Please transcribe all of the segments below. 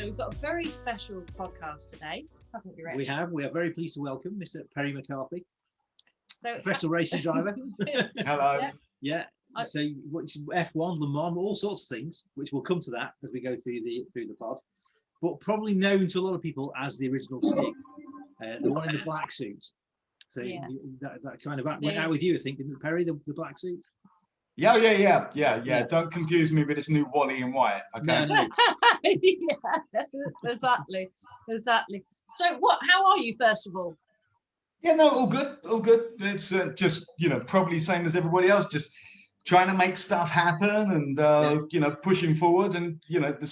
we've got a very special podcast today, haven't we, Rich? We have. We are very pleased to welcome Mr. Perry McCarthy, So, professional racing driver. Hello. Yeah. So what's F1, Le Mans, all sorts of things, which we'll come to that as we go through the pod. But probably known to a lot of people as the original Stig, the one in the black suit. So that kind of went out with you, I think, didn't it, Perry, the black suit? Yeah. Don't confuse me with this new Wally in white. Okay. No. Yeah, exactly. So how are you, first of all? Yeah, no, all good. It's just, probably same as everybody else, just trying to make stuff happen and, pushing forward and, the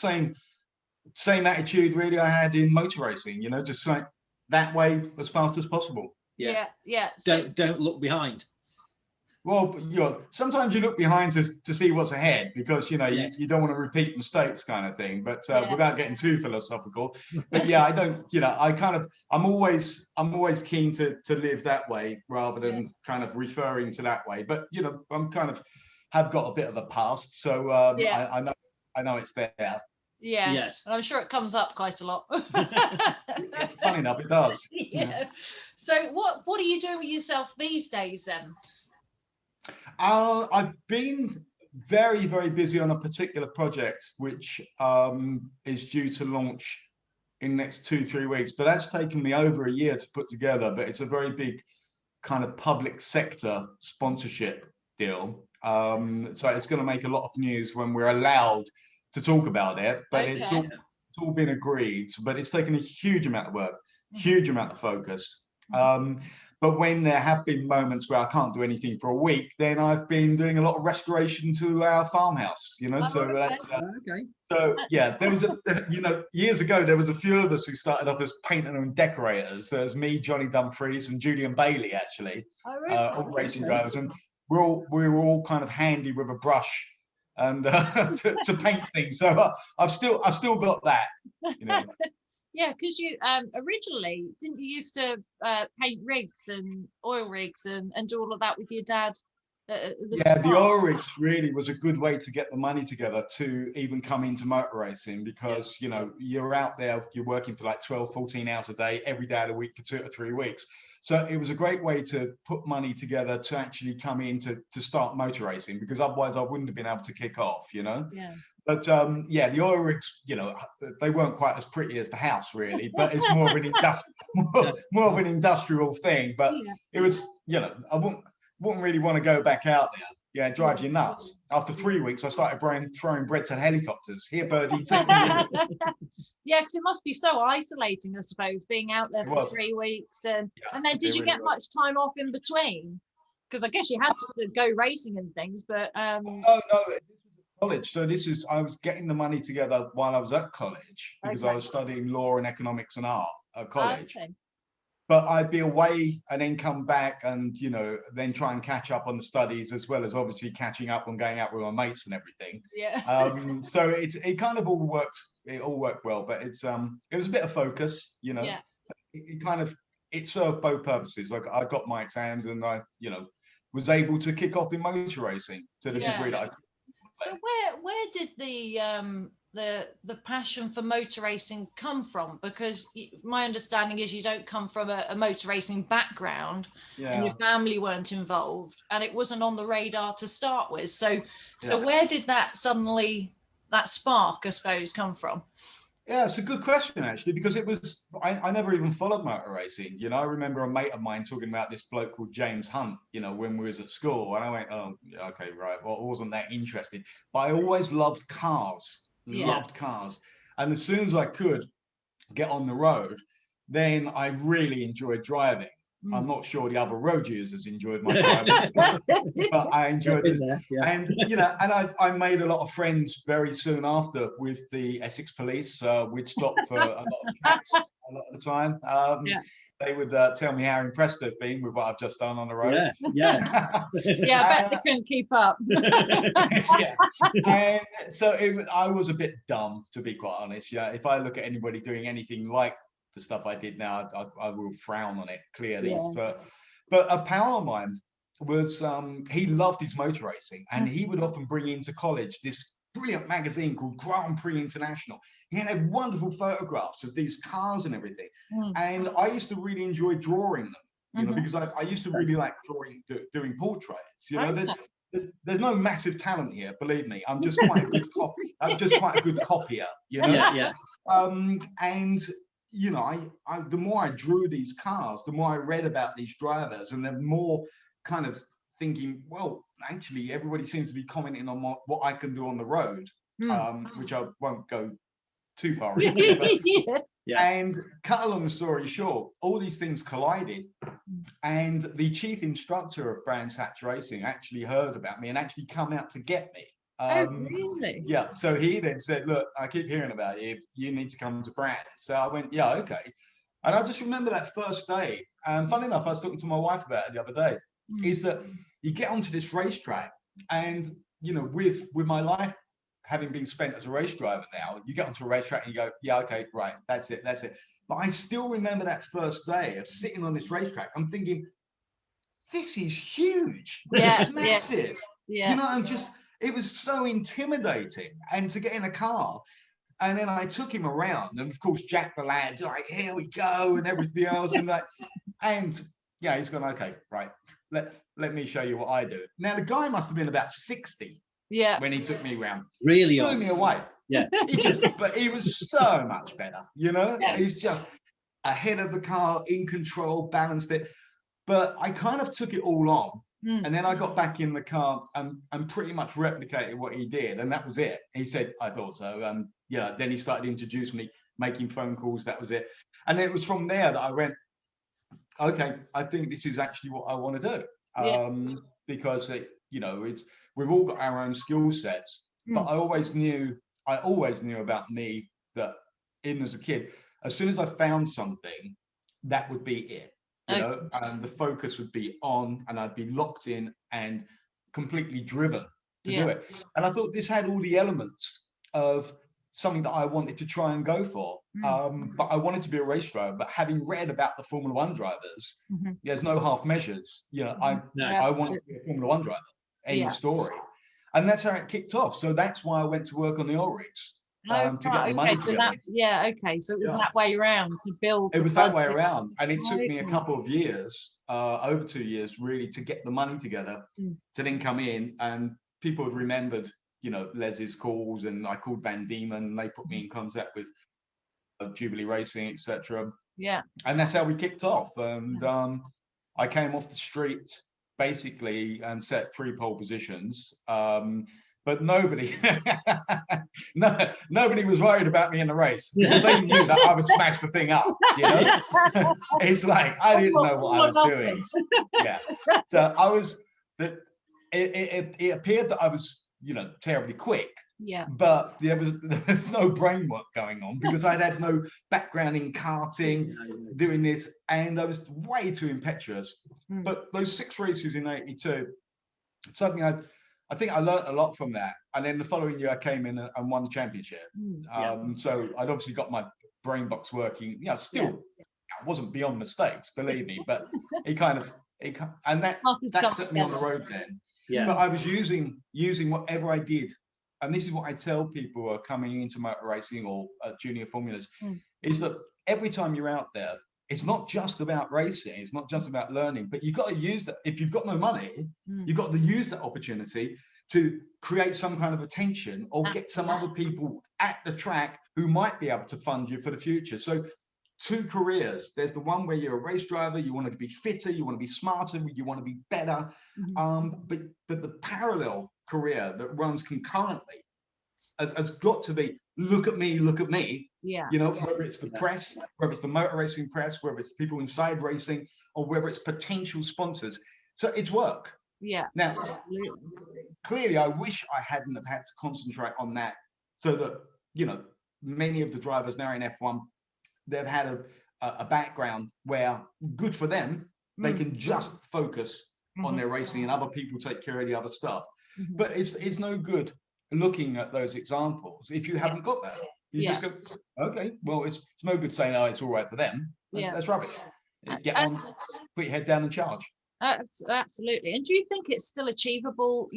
same attitude really I had in motor racing, just like that way as fast as possible. Yeah. So, don't look behind. Well, sometimes you look behind to see what's ahead because you don't want to repeat mistakes, kind of thing. But without getting too philosophical, but I don't. I'm always keen to live that way rather than kind of referring to that way. But I'm kind of have got a bit of a past, so I know it's there. Yeah. Yes. And I'm sure it comes up quite a lot. Funny enough, it does. Yeah. So what are you doing with yourself these days then? I've been very, very busy on a particular project, which is due to launch in the next 2-3 weeks. But that's taken me over a year to put together. But it's a very big kind of public sector sponsorship deal. So it's going to make a lot of news when we're allowed to talk about it. But it's all been agreed. But it's taken a huge amount of work, huge amount of focus. But when there have been moments where I can't do anything for a week, then I've been doing a lot of restoration to our farmhouse, So yeah, there was years ago, there was a few of us who started off as painters and decorators. There's me, Johnny Dumfries and Julian Bailey, actually, all racing drivers. And we were all kind of handy with a brush and to paint things. So I've still got that, Yeah, because you originally didn't you used to paint rigs and oil rigs and do all of that with your dad? The oil rigs really was a good way to get the money together to even come into motor racing because you're out there, you're working for like 12-14 hours a day every day of the week for 2 or 3 weeks. So it was a great way to put money together to actually come in to start motor racing because otherwise I wouldn't have been able to kick off, Yeah. But the oil rigs, they weren't quite as pretty as the house, really. But it's more of an industrial thing. But it was, I wouldn't really want to go back out there. Yeah, it drives you nuts. After 3 weeks, I started throwing bread to helicopters. Here, birdie, take me. Yeah, because it must be so isolating, I suppose, being out there for 3 weeks. And then, did you get much time off in between? Because I guess you had to go racing and things, but no. College. So I was getting the money together while I was at college because I was studying law and economics and art at college. But I'd be away and then come back and, then try and catch up on the studies as well as obviously catching up on going out with my mates and everything. Yeah. So it kind of all worked. It all worked well, but it was a bit of focus, Yeah. It served both purposes. Like I got my exams and I, was able to kick off in motor racing to the degree that I could. So where did the passion for motor racing come from? Because my understanding is you don't come from a motor racing background and your family weren't involved and it wasn't on the radar to start with. So where did that spark, I suppose, come from? Yeah, it's a good question, actually, because it was, I never even followed motor racing. I remember a mate of mine talking about this bloke called James Hunt, when we was at school. And I went, oh, okay, right. Well, I wasn't that interested. But I always loved cars, loved cars. And as soon as I could get on the road, then I really enjoyed driving. I'm not sure the other road users enjoyed my driving, but I enjoyed it. And and I made a lot of friends very soon after with the Essex Police. We'd stop for a lot of tracks a lot of the time. They would tell me how impressed they've been with what I've just done on the road. I bet they couldn't keep up. And so I was a bit dumb, to be quite honest. If I look at anybody doing anything like the stuff I did now, I will frown on it clearly. But a pal of mine was he loved his motor racing and he would often bring into college this brilliant magazine called Grand Prix International. He had wonderful photographs of these cars and everything. And I used to really enjoy drawing them, you know, because I used to really like doing portraits. You know, there's no massive talent here, believe me. I'm just quite a good copier, you know. And you know, the more I drew these cars, the more I read about these drivers, and the more kind of thinking, well, actually, everybody seems to be commenting on what I can do on the road, which I won't go too far into. But, and cut a long story short, all these things collided, and the chief instructor of Brands Hatch Racing actually heard about me and actually come out to get me. Really? Yeah, so he then said, look, I keep hearing about you, you need to come to Brands. So I went, yeah, okay. And I just remember that first day, and funny enough, I was talking to my wife about it the other day, is that you get onto this racetrack, and you know, with my life having been spent as a race driver now, you get onto a racetrack and you go, yeah, okay, right, that's it. But I still remember that first day of sitting on this racetrack. I'm thinking, this is huge. It's massive. You know, it was so intimidating. And to get in a car, and then I took him around, and of course Jack the lad, like, here we go, and everything else, and yeah, he's gone, okay, right, let me show you what I do. Now the guy must have been about 60 when he took me around. Really blew me away. Yeah. But he was so much better, you know. He's just ahead of the car, in control, balanced it. But I kind of took it all on. And then I got back in the car and pretty much replicated what he did, and that was it. He said, I thought so. Yeah, then he started to introduce me, making phone calls, that was it. And it was from there that I went, okay, I think this is actually what I want to do. Because you know, we've all got our own skill sets, but I always knew about me that even as a kid, as soon as I found something, that would be it. You know, and the focus would be on, and I'd be locked in and completely driven to do it. And I thought this had all the elements of something that I wanted to try and go for. But I wanted to be a race driver. But having read about the Formula One drivers, there's no half measures. You know, I wanted to be a Formula One driver. End of story. And that's how it kicked off. So that's why I went to work on the oil rigs. To get the money together. So it was that way around to build. It was that way around, and it took me a couple of years, over 2 years, really, to get the money together to then come in. And people have remembered, you know, Les's calls, and I called Van Diemen, and they put me in contact with Jubilee Racing, etc. Yeah, and that's how we kicked off. And I came off the street basically and set 3 pole positions. But nobody was worried about me in the race, because they knew that I would smash the thing up, you know. It's like I didn't know what I was doing. Yeah. So I was it appeared that I was, you know, terribly quick. Yeah. But there was no brain work going on, because I'd had no background in karting, doing this, and I was way too impetuous. But those 6 races in '82, suddenly I think I learned a lot from that. And then the following year I came in and won the championship. So I'd obviously got my brain box working. You know, still, I wasn't beyond mistakes, believe me, but and that set me on the road then. Yeah. But I was using whatever I did. And this is what I tell people who are coming into motor racing or junior formulas, is that every time you're out there, it's not just about racing, it's not just about learning, but you've got to use that. If you've got no money, you've got to use that opportunity to create some kind of attention, or get some other people at the track who might be able to fund you for the future. So 2 careers. There's the one where you're a race driver, you want to be fitter, you want to be smarter, you want to be better. But the parallel career that runs concurrently has got to be, look at me. Yeah. You know, whether it's the press, whether it's the motor racing press, whether it's people inside racing, or whether it's potential sponsors. So it's work. Yeah. Now, clearly, I wish I hadn't have had to concentrate on that, so that, you know, many of the drivers now in F1, they've had a background where, good for them, they can just focus on their racing, and other people take care of the other stuff. But it's no good looking at those examples if you haven't got that. You just go, okay, well, it's no good saying, oh, it's all right for them. That's rubbish. Get on, put your head down and charge. Absolutely. And do you think it's still achievable,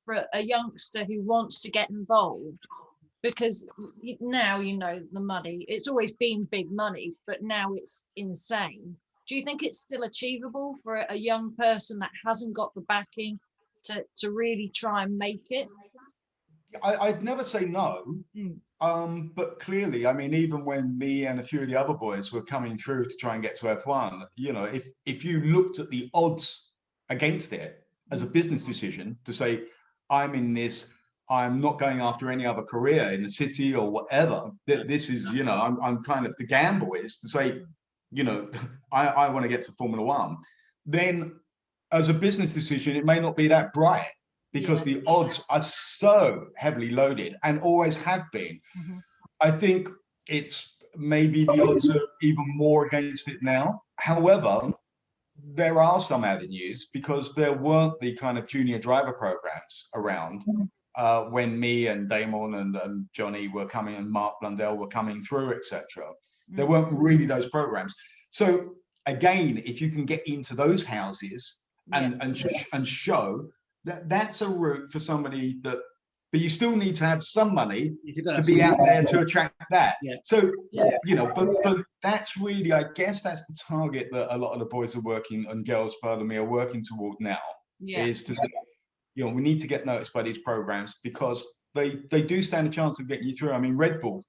for a youngster who wants to get involved? Because now, the money, it's always been big money, but now it's insane. Do you think it's still achievable for a young person that hasn't got the backing to really try and make it? I'd never say no. But clearly, I mean, even when me and a few of the other boys were coming through to try and get to F1, if you looked at the odds against it as a business decision to say, I'm in this, I'm not going after any other career in the city or whatever, that this is, I'm kind of, the gamble is to say, I want to get to Formula One, then as a business decision, it may not be that bright, because the odds are so heavily loaded and always have been. I think it's maybe the odds are even more against it now. However, there are some avenues, because there weren't the kind of junior driver programs around when me and Damon and Johnny were coming, and Mark Blundell were coming through, etc. There weren't really those programs. So again, if you can get into those houses and show that's a route for somebody that, but you still need to have some money to be out there to attract that. So, but that's really, I guess that's the target that a lot of the boys are working, and girls, pardon me, are working toward now, is to say, we need to get noticed by these programs, because they do stand a chance of getting you through. I mean, Red Bull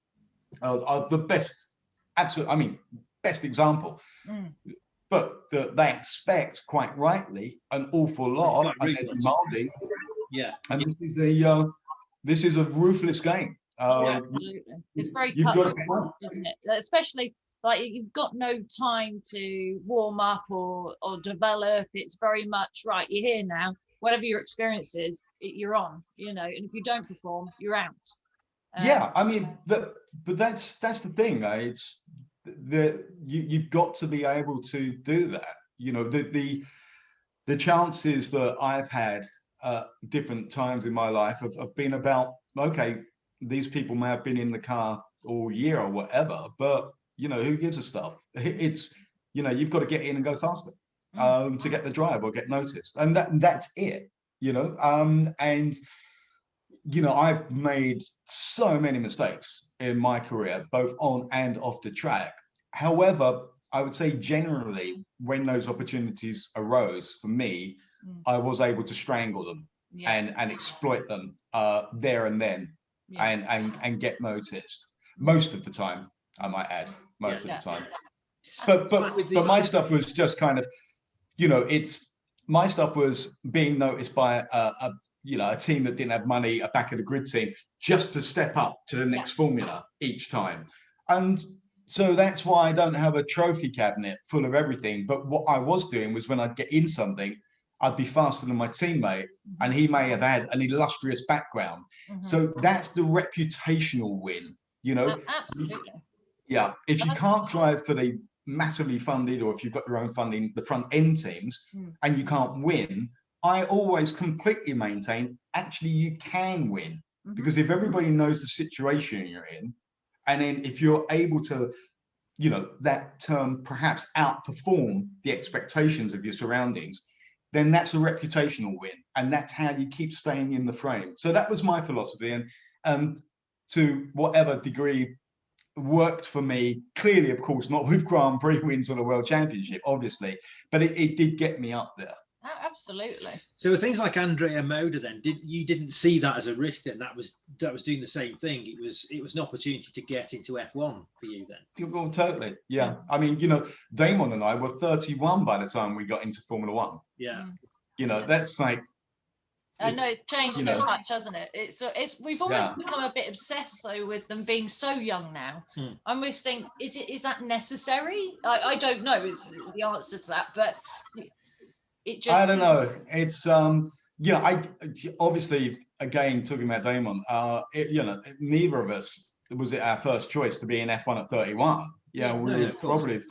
are the best, best example. But they expect, quite rightly, an awful lot, and they're demanding. And this is a ruthless game. Absolutely. It's very cutthroat, isn't it? Especially, like, you've got no time to warm up or develop. It's very much, right, you're here now. Whatever your experience is, you're on, and if you don't perform, you're out. I mean, but that's the thing. It's you've got to be able to do that. The chances that I've had different times in my life have been about, okay, these people may have been in the car all year or whatever, but who gives a stuff? It's you've got to get in and go faster to get the drive or get noticed, and that's it. And I've made so many mistakes in my career, both on and off the track. However, I would say generally, when those opportunities arose for me, I was able to strangle them and exploit them there and then, and get noticed most of the time. I might add, most of the time. But my stuff was just kind of, my stuff was being noticed by a team that didn't have money, a back of the grid team, just to step up to the next formula each time. And so that's why I don't have a trophy cabinet full of everything. But what I was doing was, when I'd get in something, I'd be faster than my teammate, and he may have had an illustrious background. So that's the reputational win, Absolutely. If you can't drive for the massively funded, or if you've got your own funding, the front end teams, and you can't win, I always completely maintain, actually, you can win. Because if everybody knows the situation you're in, and then if you're able to, that term, perhaps outperform the expectations of your surroundings, then that's a reputational win. And that's how you keep staying in the frame. So that was my philosophy. And to whatever degree worked for me, clearly, of course, not with Grand Prix wins or the World Championship, obviously, but it did get me up there. Absolutely. So with things like Andrea Moda, then you didn't see that as a risk, then that was doing the same thing. It was an opportunity to get into F1 for you then. Well, totally. Yeah. I mean, Damon and I were 31 by the time we got into Formula One. Yeah. That's like, I know it's changed so much, hasn't it? It's we've almost become a bit obsessed with them being so young now. I almost think, is that necessary? I don't know is the answer to that, but it just, I don't know. It's I obviously, again, talking about Damon, neither of us was it our first choice to be in F1 at 31. We were probably,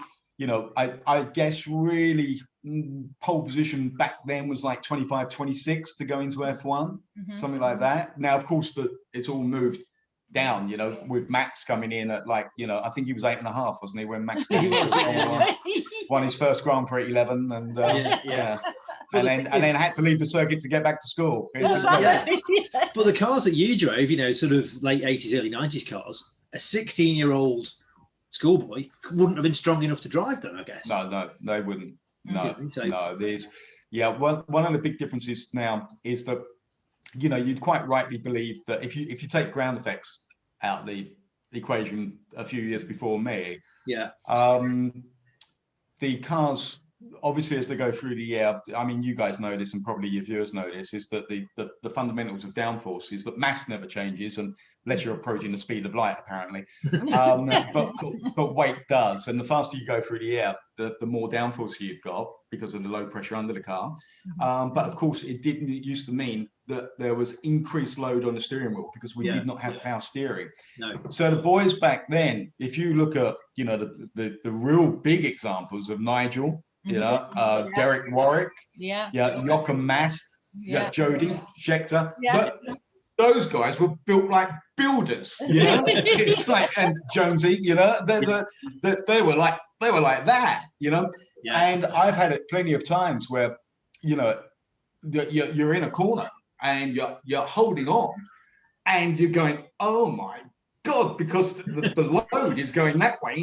I guess really pole position back then was like 25, 26 to go into F1, something like that. Now, of course, it's all moved down, with Max coming in at like, I think he was 8.5, wasn't he, when Max came in? won his first Grand Prix at 11, and yeah. And then had to leave the circuit to get back to school. But the cars that you drove, sort of late 80s, early 90s cars, a 16-year-old schoolboy wouldn't have been strong enough to drive them, I guess. No, they wouldn't. No. There's one of the big differences now is that you'd quite rightly believe that if you take ground effects out the equation a few years before me, the cars, obviously, as they go through the year, I mean, you guys know this, and probably your viewers know this, is that the fundamentals of downforce is that mass never changes, unless you're approaching the speed of light, apparently. But weight does, and the faster you go through the air, the more downforce you've got because of the low pressure under the car. But of course, it used to mean that there was increased load on the steering wheel because we did not have power steering. No. So the boys back then, if you look at the real big examples of Nigel, Derek Warwick, Joachim Mast, Jody Scheckter, but those guys were built like builders, it's like, and Jonesy, they were like that, and I've had it plenty of times where you're in a corner and you're holding on and you're going, oh my God, because the load is going that way.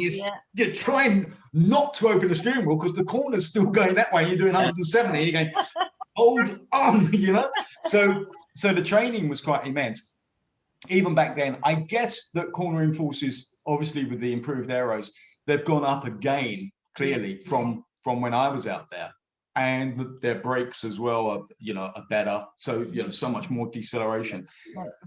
You're trying not to open the steering wheel because the corner's still going that way. You're doing 170. You're going, hold on, So the training was quite immense. Even back then, I guess that cornering forces, obviously with the improved aeros, they've gone up again, clearly, from when I was out there. And their brakes as well are better. So, so much more deceleration.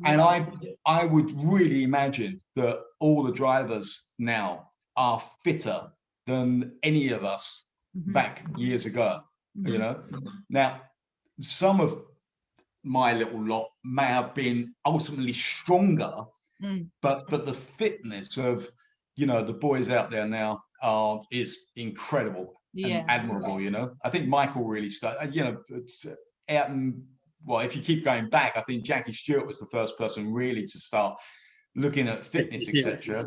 And I would really imagine that all the drivers now are fitter than any of us back years ago, Now, some of my little lot may have been ultimately stronger, but the fitness of, the boys out there now is incredible. And admirable, I think Michael really started, if you keep going back, I think Jackie Stewart was the first person really to start looking at fitness, etc.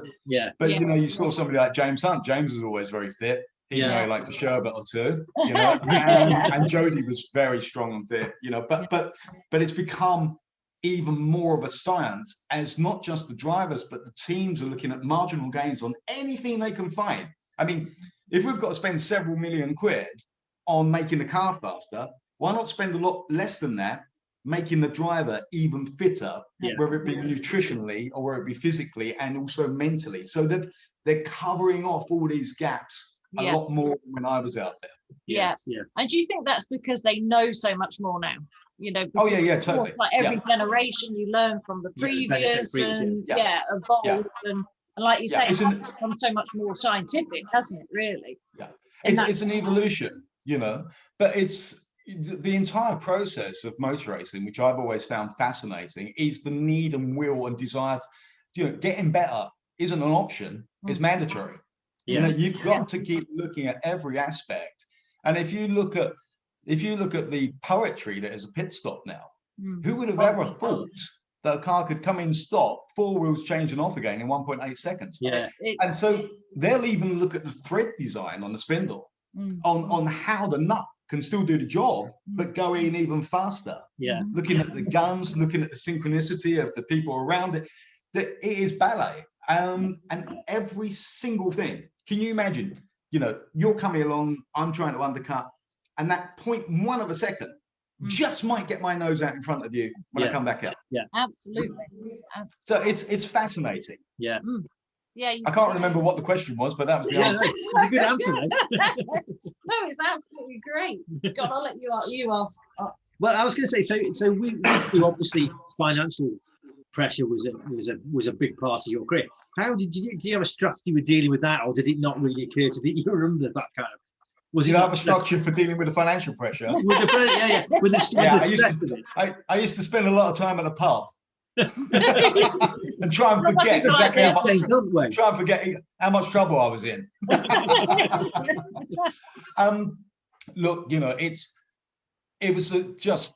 But you saw somebody like James Hunt. James was always very fit, even though he liked a sherbet or two, and Jody was very strong and fit, but it's become even more of a science, as not just the drivers, but the teams are looking at marginal gains on anything they can find. I mean, if we've got to spend several million quid on making the car faster, why not spend a lot less than that making the driver even fitter, whether it be nutritionally or whether it be physically and also mentally? So they're covering off all these gaps a lot more than when I was out there. And do you think that's because they know so much more now? Totally. Like every generation, you learn from the previous, and evolve and like you say, it's become so much more scientific, hasn't it, really? It's an evolution, but it's the entire process of motor racing, which I've always found fascinating, is the need and will and desire getting better isn't an option, it's mandatory. You've got to keep looking at every aspect. And if you look at the poetry that is a pit stop now, who would have ever thought that a car could come in, stop, four wheels change and off again in 1.8 seconds. And so they'll even look at the thread design on the spindle, on how the nut can still do the job, but go in even faster. Looking at the guns, looking at the synchronicity of the people around it, that it is ballet. And every single thing. Can you imagine, you're coming along, I'm trying to undercut, and that 0.1 of a second just might get my nose out in front of you when I come back out. Absolutely. So it's fascinating. I can't remember what the question was, but that was the answer. A good answer. No, it's absolutely great. God, I'll let you ask. Well, I was going to say, so we obviously financial pressure was a big part of your career. How did you have a strategy with dealing with that, or did it not really occur to you were under that kind of? Did you have a structure for dealing with the financial pressure? I used to spend a lot of time at the pub and try and forget exactly how much trouble I was in. Look, it was just.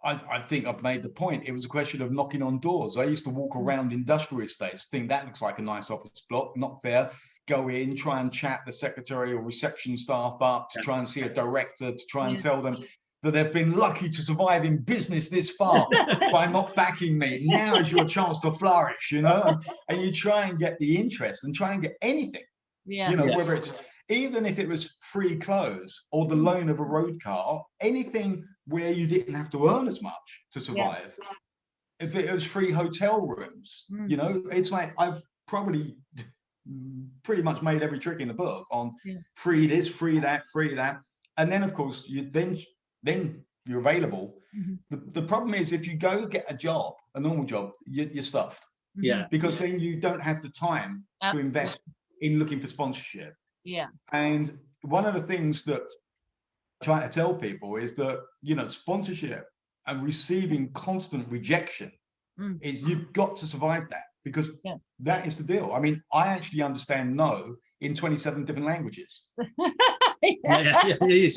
I think I've made the point. It was a question of knocking on doors. I used to walk around industrial estates, think that looks like a nice office block, knock there, go in, try and chat the secretary or reception staff up, to try and see a director, to try and tell them that they've been lucky to survive in business this far by not backing me. Now is your chance to flourish, you know, and you try and get the interest and try and get anything, you know, whether it's, even if it was free clothes or the loan of a road car, anything where you didn't have to earn as much to survive. If it was free hotel rooms, you know, it's like I've probably pretty much made every trick in the book on free this, free that, free that. And then of course you then you're available. The problem is if you go get a job, a normal job, you're stuffed. Because then you don't have the time to invest in looking for sponsorship. And one of the things that I try to tell people is that, you know, sponsorship and receiving constant rejection is, you've got to survive that, because that is the deal. I mean, I actually understand no in 27 different languages. Which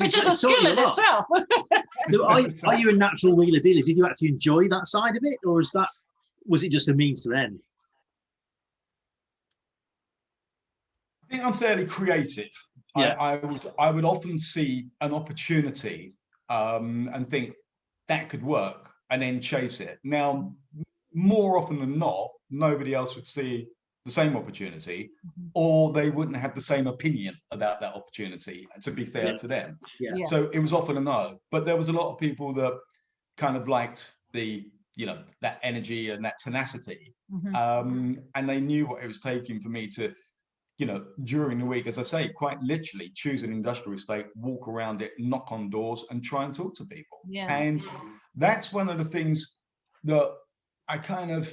is a skill in itself. So are you a natural wheeler dealer? Did you actually enjoy that side of it, or was it just a means to the end? I think I'm fairly creative. I would often see an opportunity and think that could work, and then chase it. Now, more often than not, nobody else would see the same opportunity, or they wouldn't have the same opinion about that opportunity, to be fair to them. So it was often a no, but there was a lot of people that kind of liked the, you know, that energy and that tenacity, and they knew what it was taking for me to, you know, during the week, as I say, quite literally choose an industrial estate, walk around it, knock on doors and try and talk to people. And that's one of the things that I kind of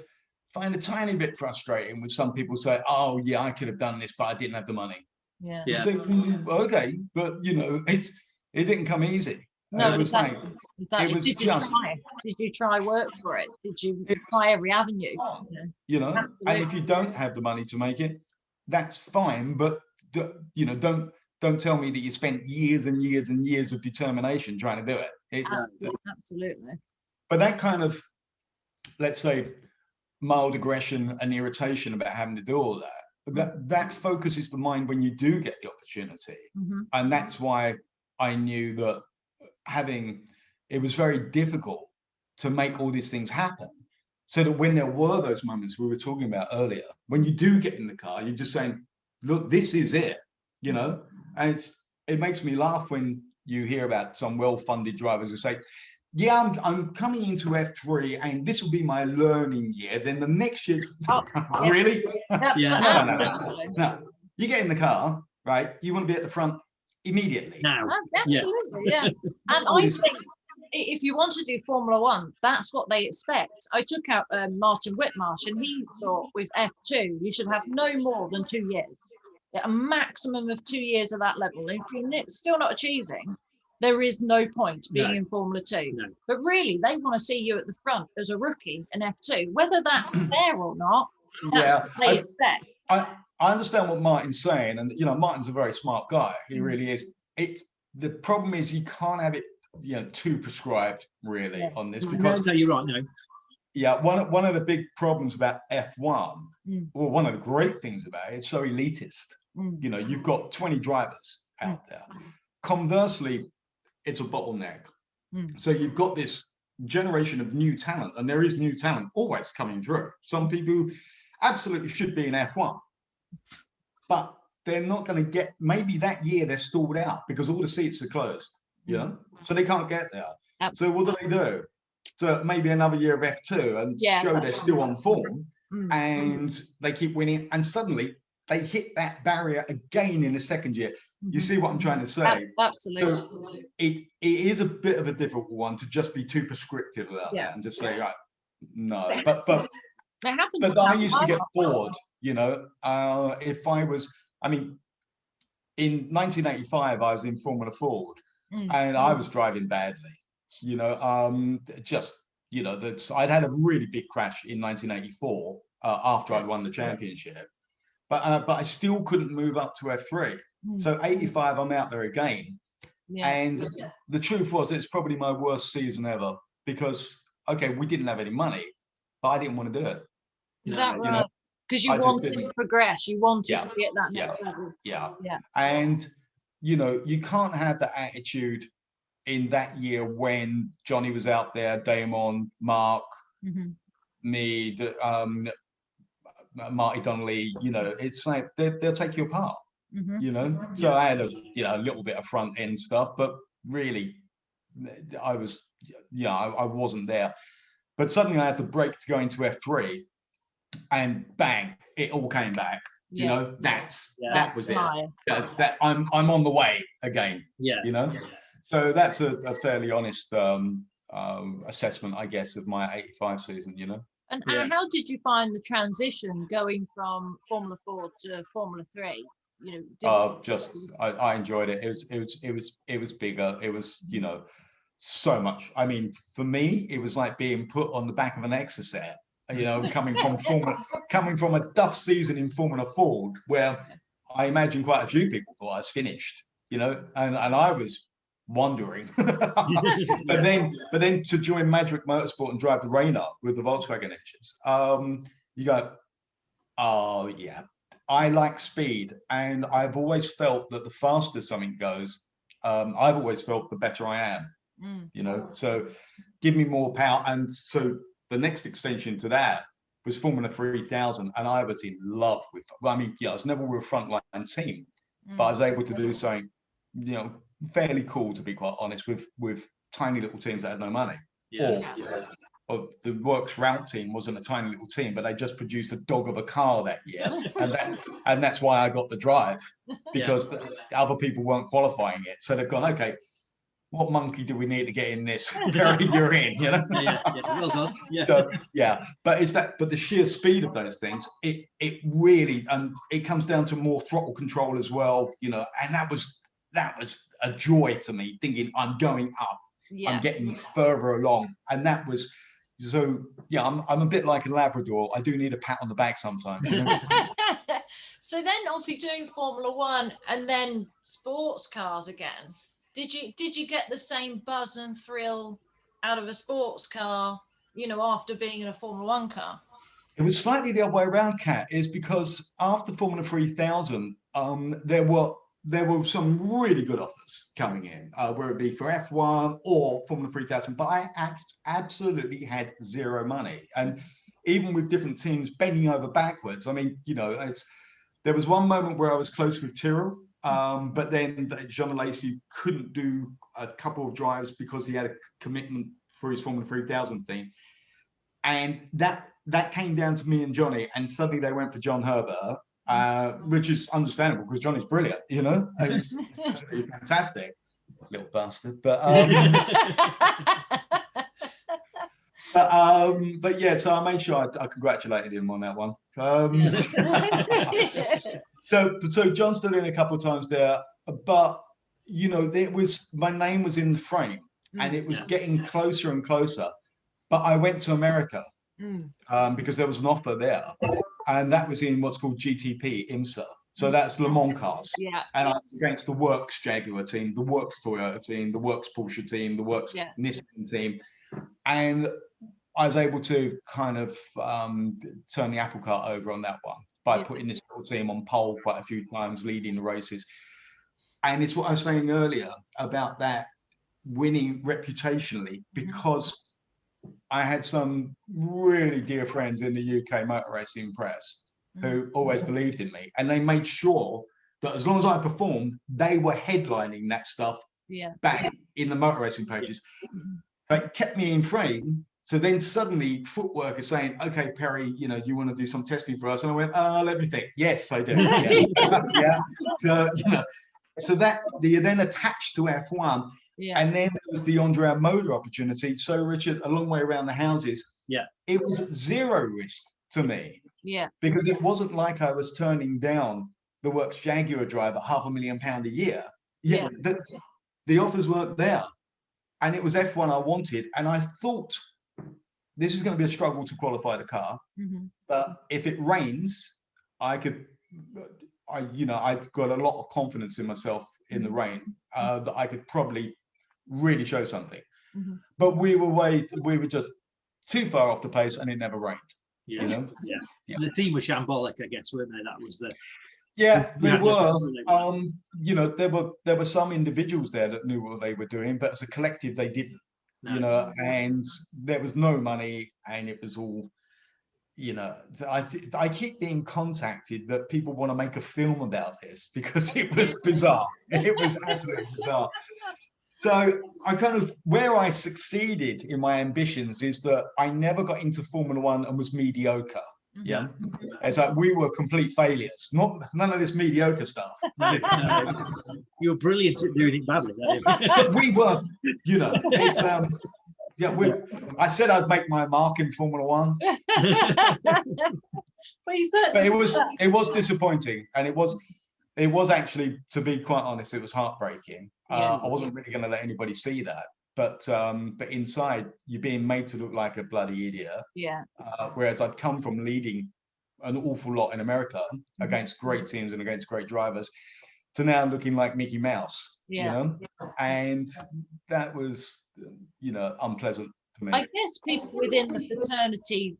find a tiny bit frustrating, with some people say, oh yeah, I could have done this, but I didn't have the money. So, okay, but you know, it didn't come easy. No, it was exactly. It was Did you try work for it? Did you try every avenue? You know, and if you don't have the money to make it, that's fine, but you know, don't tell me that you spent years and years and years of determination trying to do it. It's absolutely. But that kind of, let's say, mild aggression and irritation about having to do all that focuses the mind when you do get the opportunity. And that's why I knew that it was very difficult to make all these things happen. So that when there were those moments we were talking about earlier, when you do get in the car, you're just saying, look, this is it, you know? And it makes me laugh when you hear about some well-funded drivers who say, yeah, I'm coming into F3 and this will be my learning year. Then the next year, really? No. You get in the car, right? You want to be at the front immediately. Now. Absolutely, And I think if you want to do Formula One, that's what they expect. I took out Martin Whitmarsh, and he thought with F2, you should have no more than 2 years. A maximum of 2 years of that level. If you're still not achieving, there is no point being in Formula 2. But really, they want to see you at the front as a rookie in F2, whether that's fair or not. That's what they expect. I understand what Martin's saying, and you know, Martin's a very smart guy. He really is. The problem is you can't have it, you know, too prescribed really on this, because no, you're right. No. Yeah, one of the big problems about F1, well, one of the great things about it, it's so elitist. You know, you've got 20 drivers out there. Conversely, it's a bottleneck. So you've got this generation of new talent, and there is new talent always coming through. Some people who absolutely should be in F1, but they're not going to get, maybe that year they're stalled out because all the seats are closed, you know, so they can't get there. So what do? So maybe another year of F2 and show they're still on form, and they keep winning, and suddenly they hit that barrier again in the second year. You see what I'm trying to say? Absolutely. So it is a bit of a difficult one to just be too prescriptive about that and just say, right, no. But I used to get bored, you know. If I was, I mean, in 1985, I was in Formula Ford, and I was driving badly, you know. Just, you know, I'd had a really big crash in 1984 after I'd won the championship, but I still couldn't move up to F3. So 85, I'm out there again, and the truth was, it's probably my worst season ever, because okay, we didn't have any money, but I didn't want to do it. Is that right? Because you wanted to progress, you wanted to be at that next level. Yeah. And you can't have that attitude in that year when Johnny was out there, Damon, Mark, me, Marty Donnelly. It's like they'll take you apart. So I had a little bit of front end stuff, but really I wasn't there. But suddenly I had the break to go into F3, and bang, it all came back. That was it. That's that. I'm on the way again. So that's a fairly honest assessment, I guess, of my 85 season. And how did you find the transition going from Formula 4 to Formula 3? I enjoyed it. It was bigger. It was so much. I mean, for me, it was like being put on the back of an Exocet. Coming from a tough season in Formula 4, where I imagine quite a few people thought I was finished. And I was wondering. but then to join Magic Motorsport and drive the Reynard with the Volkswagen engines, you go, oh yeah. I like speed, and I've always felt that the faster something goes, I've always felt the better I am. So give me more power. And so the next extension to that was Formula 3000, and I was in love with. I was never with a frontline team, but I was able to do something, fairly cool, to be quite honest, with tiny little teams that had no money. Or the Works route team wasn't a tiny little team, but they just produced a dog of a car that year, and that's why I got the drive, because the other people weren't qualifying it. So they've gone, okay, what monkey do we need to get in this? Perry, you're in, Well done. So but the sheer speed of those things, it really, and it comes down to more throttle control as well, and that was a joy to me, thinking I'm going up, I'm getting further along, and that was. So I'm a bit like a Labrador. I do need a pat on the back sometimes. So then, obviously, doing Formula 1 and then sports cars again. Did you get the same buzz and thrill out of a sports car, after being in a Formula 1 car? It was slightly the other way around, Kat. Is because after Formula 3000, there were some really good offers coming in, whether it be for F1 or Formula 3000, but I absolutely had zero money. And even with different teams bending over backwards, there was one moment where I was close with Tyrrell, but then Jean Lacey couldn't do a couple of drives because he had a commitment for his Formula 3000 thing. And that came down to me and Johnny, and suddenly they went for John Herbert, which is understandable because Johnny's brilliant, he's fantastic, little bastard. But so I made sure I congratulated him on that one. So John stood in a couple of times there, but my name was in the frame, and it was getting closer and closer. But I went to America because there was an offer there. And that was in what's called GTP Imsa. So that's Le Mans cars. And I was against the Works Jaguar team, the Works Toyota team, the Works Porsche team, the Works Nissan team. And I was able to kind of turn the apple cart over on that one by putting this little team on pole quite a few times, leading the races. And it's what I was saying earlier about that winning reputationally, because I had some really dear friends in the UK motor racing press who always believed in me, and they made sure that as long as I performed, they were headlining that stuff back in the motor racing pages. But kept me in frame. So then suddenly Footwork is saying, okay, Perry, you want to do some testing for us? And I went, let me think. Yes, I do. So that you're then attached to F1. And then there was the on-road motor opportunity. So Richard, a long way around the houses. It was zero risk to me. Because it wasn't like I was turning down the Works Jaguar drive at £500,000 a year. The offers weren't there. And it was F1 I wanted. And I thought this is going to be a struggle to qualify the car. But if it rains, I've got a lot of confidence in myself in the rain that I could probably really show something. But we were just too far off the pace, and it never rained. Yeah. You know? Yeah. The team was shambolic, I guess, weren't they? That was the. Yeah, they were. You know, there were some individuals there that knew what they were doing, but as a collective, they didn't. No. You know, and there was no money, and it was all. You know, I keep being contacted that people want to make a film about this because it was bizarre. It was absolutely bizarre. So I kind of, where I succeeded in my ambitions is that I never got into Formula One and was mediocre. Yeah, it's like we were complete failures. None of this mediocre stuff. You were brilliant at doing it badly. But we were, you know, it's yeah. I said I'd make my mark in Formula One. But you said, but it was disappointing, and it was actually, to be quite honest, it was heartbreaking. I wasn't really going to let anybody see that. But inside, you're being made to look like a bloody idiot. Yeah. Whereas I'd come from leading an awful lot in America against great teams and against great drivers, to now looking like Mickey Mouse. Yeah. You know, and that was, you know, unpleasant for me. I guess people within the fraternity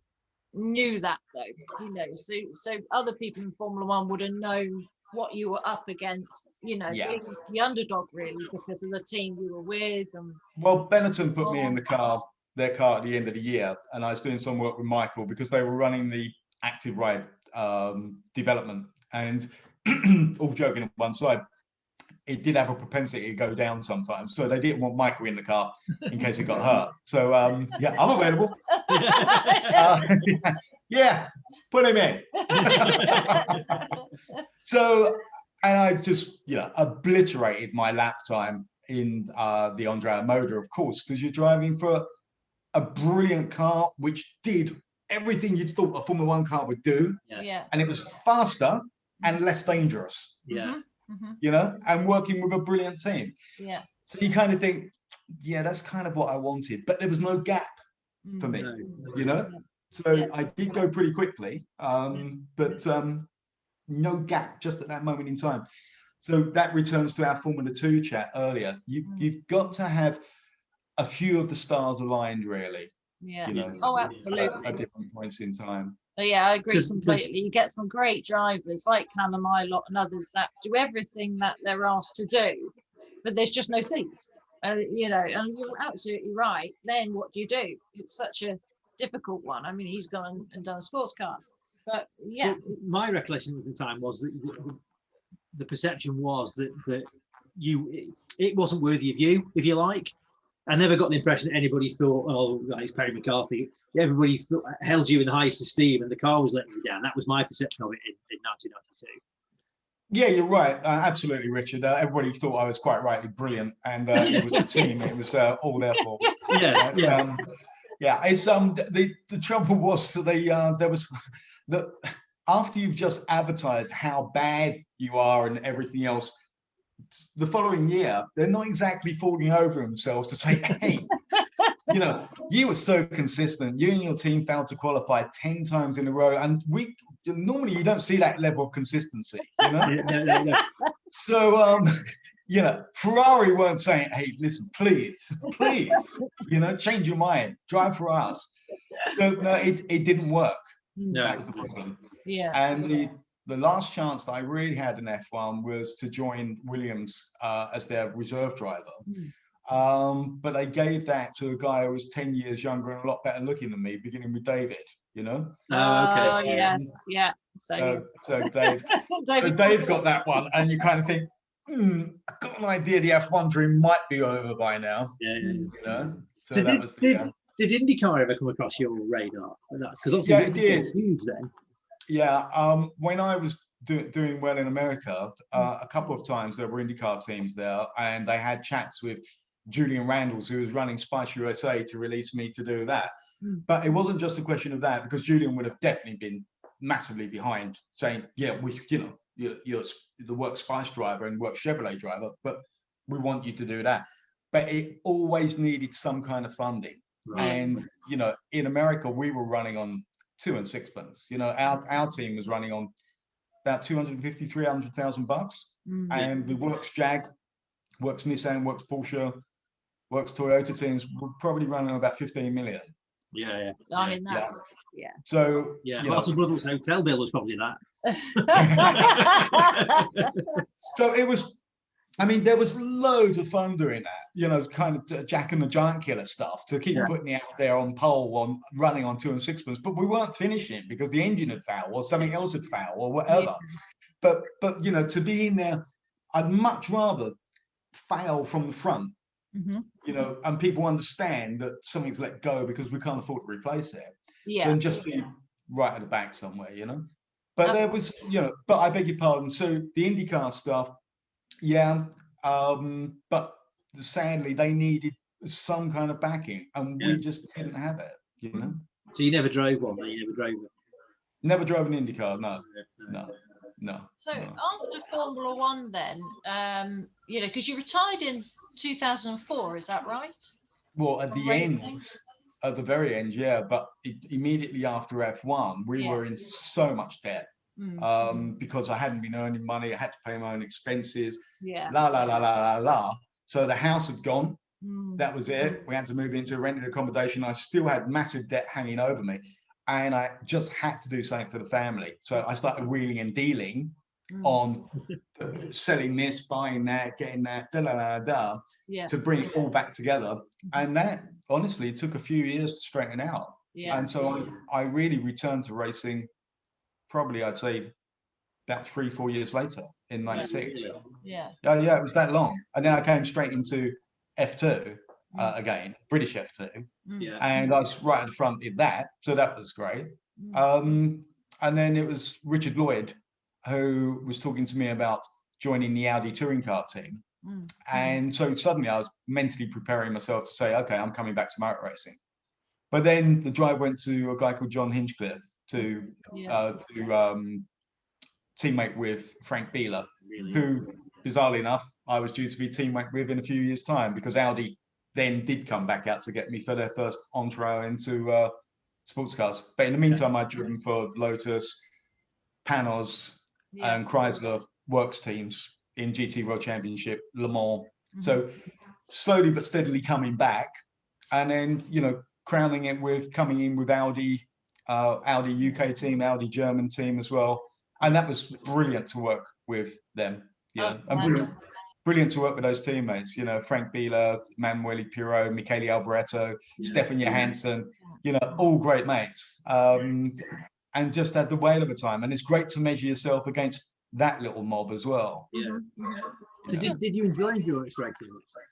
knew that, though. You know, so other people in Formula One would have known what you were up against, you know, the underdog, really, because of the team you were with. And well, Benetton put me in their car at the end of the year, and I was doing some work with Michael because they were running the active ride development, and all joking on one side, it did have a propensity to go down sometimes, so they didn't want Michael in the car in case he got hurt. So yeah, I'm available. Yeah, put him in. So, and I just, you know, obliterated my lap time in the Andrea Moda, of course, because you're driving for a brilliant car, which did everything you'd thought a Formula One car would do. Yeah. And it was faster and less dangerous. Yeah. You know, and working with a brilliant team. Yeah. So you kind of think, yeah, that's kind of what I wanted, but there was no gap for me, you know. So I did go pretty quickly, but no gap just at that moment in time. So that returns to our Formula 2 chat earlier. You've got to have a few of the stars aligned, really. Yeah. You know, oh, absolutely. At different points in time. Yeah, I agree completely. You get some great drivers like Callum Ilott and others that do everything that they're asked to do, but there's just no seats. You know, and you're absolutely right. Then what do you do? It's such a difficult one. I mean, he's gone and done sports cars, but yeah. Well, my recollection at the time was that the perception was that it wasn't worthy of you, if you like. I never got the impression that anybody thought, oh, it's Perry McCarthy. Everybody held you in the highest esteem, and the car was letting you down. That was my perception of it in 1992. Yeah, you're right. Absolutely, Richard. Everybody thought I was quite rightly brilliant, and it was the team. It was all their fault. Yeah. Yeah. It's the trouble was that there was that after you've just advertised how bad you are and everything else, the following year they're not exactly falling over themselves to say, hey, you know, you were so consistent. You and your team failed to qualify 10 times in a row, and normally you don't see that level of consistency. You know, No. So you know, Ferrari weren't saying, hey, listen, please, you know, change your mind, drive for us. So no, it didn't work. No. That was the problem. Yeah. And the last chance that I really had in F1 was to join Williams as their reserve driver. But they gave that to a guy who was 10 years younger and a lot better looking than me, beginning with David, you know? Oh, okay. Yeah. So Dave got that one, and you kind of think, I've got an idea the F1 dream might be over by now. Yeah. You know? So that was the did IndyCar ever come across your radar? Because obviously it did. Was huge then. Yeah, when I was doing well in America, a couple of times there were IndyCar teams there, and they had chats with Julian Randalls, who was running Spice USA, to release me to do that. But it wasn't just a question of that, because Julian would have definitely been massively behind, saying, yeah, you're the work Spice driver and work Chevrolet driver, but we want you to do that. But it always needed some kind of funding. Right. And, you know, in America, we were running on 2 and 6pence. You know, our team was running on about $250,000-300,000, and the Works Jag, Works Nissan, Works Porsche, Works Toyota teams were probably running on about 15 million. Yeah. I mean, that. Yeah. So Lots of Brothers hotel bill was probably that. So it was. I mean, there was loads of fun doing that, kind of Jack and the Giant Killer stuff to keep putting it out there on pole, running on 2 and 6 but we weren't finishing because the engine had failed or something else had failed or whatever. But to be in there, I'd much rather fail from the front, and people understand that something's let go because we can't afford to replace it, than just be right at the back somewhere, But there was, but I beg your pardon. So the IndyCar stuff. Yeah, but sadly they needed some kind of backing, and we just didn't have it. So you never drove one? You never drove it? Never drove an IndyCar. No. So after Formula One, then, because you retired in 2004, is that right? Well, at the very end, yeah. But immediately after F1, we were in so much debt. Because I hadn't been earning money, I had to pay my own expenses. So the house had gone. That was it. We had to move into rented accommodation. I still had massive debt hanging over me, and I just had to do something for the family. So I started wheeling and dealing on selling this, buying that, getting that, to bring it all back together. And that honestly took a few years to straighten out. And so I really returned to racing. Probably, I'd say, about 3-4 years later in '96. Yeah, it was that long. And then I came straight into F2 again, British F2, and I was right at the front in that, so that was great. And then it was Richard Lloyd who was talking to me about joining the Audi touring car team, and so suddenly I was mentally preparing myself to say, okay, I'm coming back to motor racing. But then the drive went to a guy called John Hinchcliffe to teammate with Frank Bieler, who, bizarrely enough, I was due to be teammate with in a few years' time, because Audi then did come back out to get me for their first entree into sports cars. But in the meantime, I'd driven for Lotus, Panos, and Chrysler works teams in GT World Championship, Le Mans. So slowly but steadily coming back, and then crowning it with coming in with Audi UK team, Audi German team as well, and that was brilliant to work with them. And brilliant to work with those teammates. Frank Bieler, Manuel Pirro, Michele Alboreto, Stefan Johansson. All great mates, and just had the whale of a time. And it's great to measure yourself against that little mob as well. So did you enjoy endurance racing?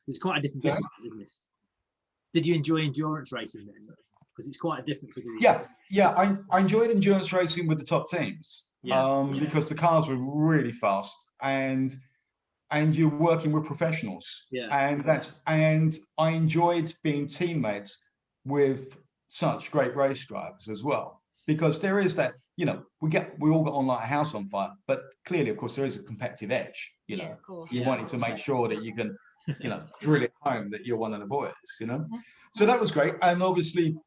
It's quite a different discipline, isn't it? Did you enjoy endurance racing then? Because it's quite a different thing. I enjoyed endurance racing with the top teams, because the cars were really fast, and you're working with professionals, and I enjoyed being teammates with such great race drivers as well, because there is that, we all got on like a house on fire, but clearly, of course, there is a competitive edge. You wanted to make sure that you can drill it home that you're one of the boys, So that was great. And obviously,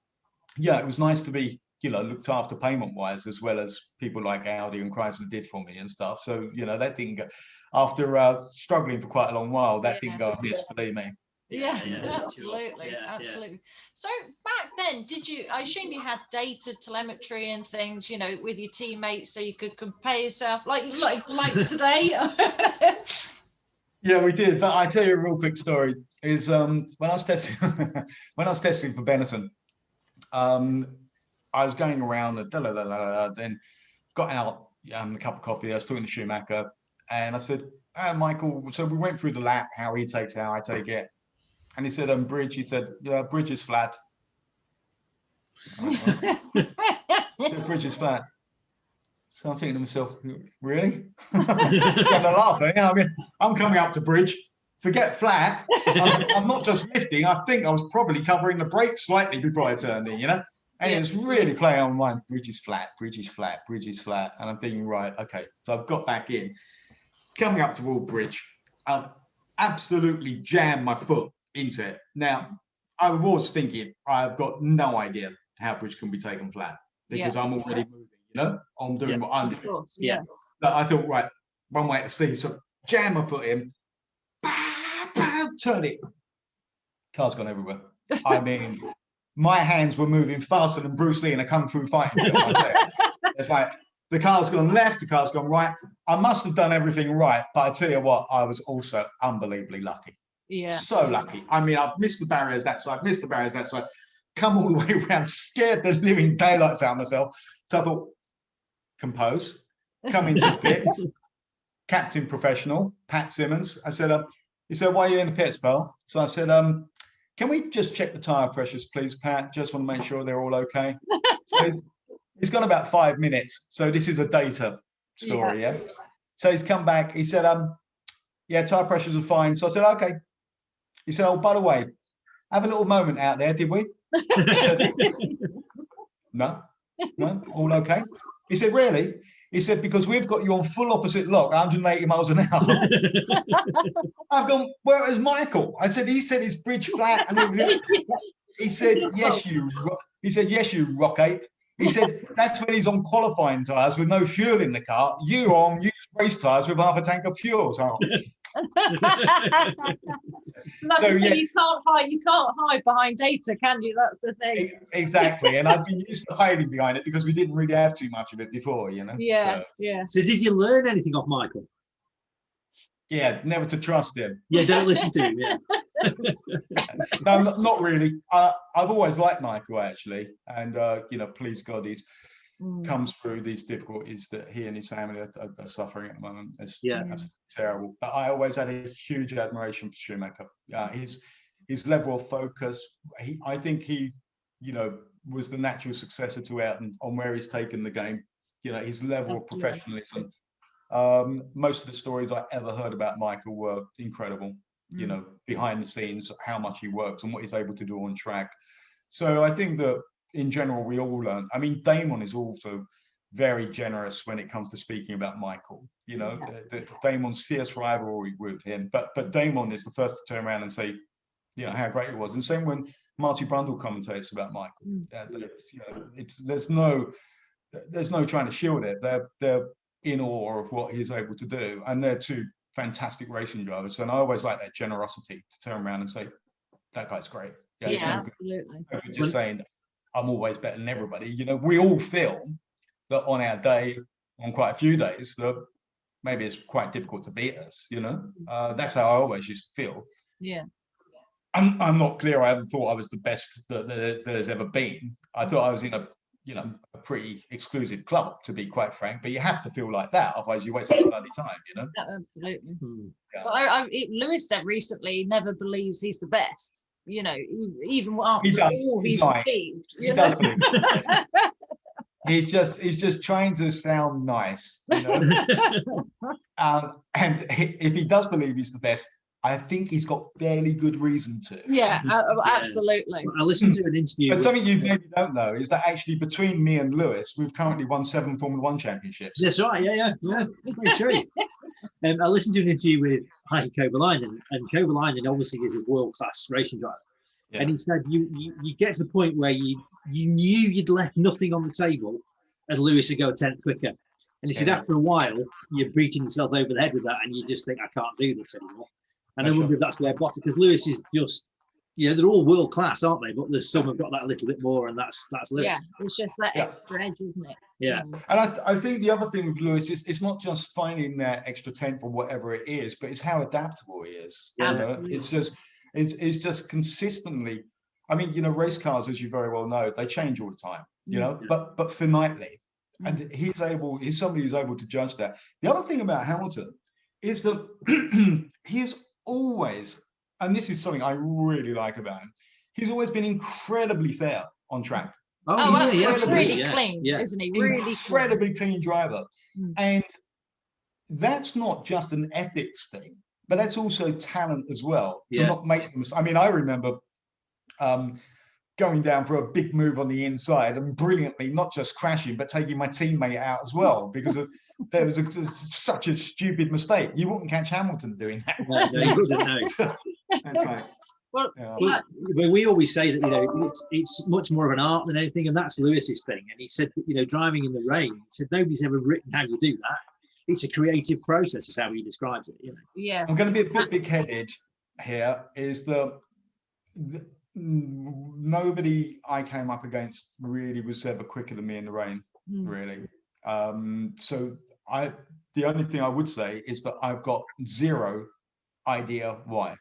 it was nice to be, looked after payment wise, as well as people like Audi and Chrysler did for me and stuff. So, that didn't go, after struggling for quite a long while, that didn't go amiss, believe me. Absolutely. So back then, I assume you had data telemetry and things, with your teammates, so you could compare yourself like today? Yeah, we did. But I tell you a real quick story. Is when I was testing for Benetton, I was going around then got out a cup of coffee. I was talking to Schumacher, and I said, Michael, so we went through the lap, how he takes, how I take it. And he said, bridge. He said, bridge is flat. The bridge is flat. So I'm thinking to myself, really? Got to laugh, I mean, I'm coming up to bridge, forget flat. I'm not just lifting. I think I was probably covering the brakes slightly before I turned in, And it's really playing on my mind. Bridge is flat, bridge is flat, bridge is flat. And I'm thinking, right, okay. So I've got back in. Coming up toward bridge, I've absolutely jammed my foot into it. Now, I was thinking, I've got no idea how bridge can be taken flat, because I'm already moving, I'm doing what I'm doing. But I thought, right, one way to see. So jam my foot in, turn it. Car's gone everywhere. I mean, my hands were moving faster than Bruce Lee in a kung fu fighting film. I say. It's like the car's gone left, the car's gone right. I must have done everything right, but I tell you what, I was also unbelievably lucky. Yeah. So lucky. I mean, I've missed the barriers that side, missed the barriers that side, come all the way around, scared the living daylights out of myself. So I thought, compose, come into the pit, captain professional, Pat Simmons. I said, he said, why are you in the pits, pal? So I said, can we just check the tyre pressures, please, Pat? Just want to make sure they're all okay. So he's gone about 5 minutes. So this is a data story, yeah? So he's come back. He said, yeah, tyre pressures are fine. So I said, okay. He said, oh, by the way, have a little moment out there, did we? No, all okay. He said, really? He said, because we've got you on full opposite lock, 180 miles an hour. I've gone, where is Michael? I said, he said his bridge flat and everything. He said, yes, you rock ape. He said, that's when he's on qualifying tyres with no fuel in the car. You are on used race tyres with half a tank of fuel. So, so yeah. You can't hide behind data, can you? That's the thing. Exactly. And I've been used to hiding behind it because we didn't really have too much of it before, you know? Yeah, yeah. So did you learn anything off Michael? Yeah, never to trust him. Yeah, don't listen to him, yeah. No, not really. I've always liked Michael, actually. And, you know, please God, he's comes through these difficulties that he and his family are suffering at the moment. It's terrible. But I always had a huge admiration for Schumacher. His level of focus, I think he, you know, was the natural successor to Ayrton on where he's taken the game. You know, his level of professionalism. Most of the stories I ever heard about Michael were incredible. You know, behind the scenes, how much he works and what he's able to do on track. So I think that in general, we all learn. I mean, Damon is also very generous when it comes to speaking about Michael. You know, Damon's fierce rivalry with him, but Damon is the first to turn around and say, you know, how great it was. And same when Marty Brundle commentates about Michael. You know, there's no trying to shield it. They're in awe of what he's able to do, and they're two fantastic racing drivers. And I always like that generosity to turn around and say, that guy's great. Yeah, absolutely. Just saying, I'm always better than everybody. You know, we all feel that on our day, on quite a few days, that maybe it's quite difficult to beat us, you know? That's how I always used to feel. Yeah. I'm not clear. I haven't thought I was the best that there's ever been. I thought I was in a pretty exclusive club, to be quite frank, but you have to feel like that, otherwise you waste your bloody time, you know? Yeah, absolutely. But Lewis said recently he never believes he's the best. You know, even after all he's achieved. He does believe it. He's just trying to sound nice, you know. And if he does believe he's the best, I think he's got fairly good reason to. Yeah, absolutely. I listened to an interview. But something you maybe don't know is that actually between me and Lewis, we've currently won 7 Formula 1 championships. That's right. Yeah. Very true. I listened to an interview with Heikki Kovalainen, and Kovalainen obviously is a world-class racing driver. Yeah. And he said you get to the point where you knew you'd left nothing on the table, and Lewis would go a tenth quicker. And he said after a while, you're beating yourself over the head with that, and you just think, I can't do this anymore. And I wonder if that's where Bott, because Lewis is just, you know, they're all world class, aren't they? But there's some have got that a little bit more, and that's Lewis. Yeah, it's just that extra edge, isn't it? Yeah. And I think the other thing with Lewis is it's not just finding that extra tenth or whatever it is, but it's how adaptable he is. Yeah. You know? It's just consistently. I mean, you know, race cars, as you very well know, they change all the time. You know, but finitely, and he's somebody who's able to judge that. The other thing about Hamilton is that he is always, and this is something I really like about him, he's always been incredibly fair on track. Really clean, isn't he? Really incredibly clean driver. And that's not just an ethics thing, but that's also talent as well. To not make them. I mean, I remember going down for a big move on the inside and brilliantly not just crashing, but taking my teammate out as well because there was such a stupid mistake. You wouldn't catch Hamilton doing that. No, you wouldn't know. That's right. Well, we always say that, you know, it's much more of an art than anything, and that's Lewis's thing. And he said, you know, driving in the rain, he said nobody's ever written how you do that. It's a creative process, is how he describes it. You know. Yeah. I'm going to be a bit big-headed here. Is nobody I came up against really was ever quicker than me in the rain, really. So the only thing I would say is that I've got zero idea why.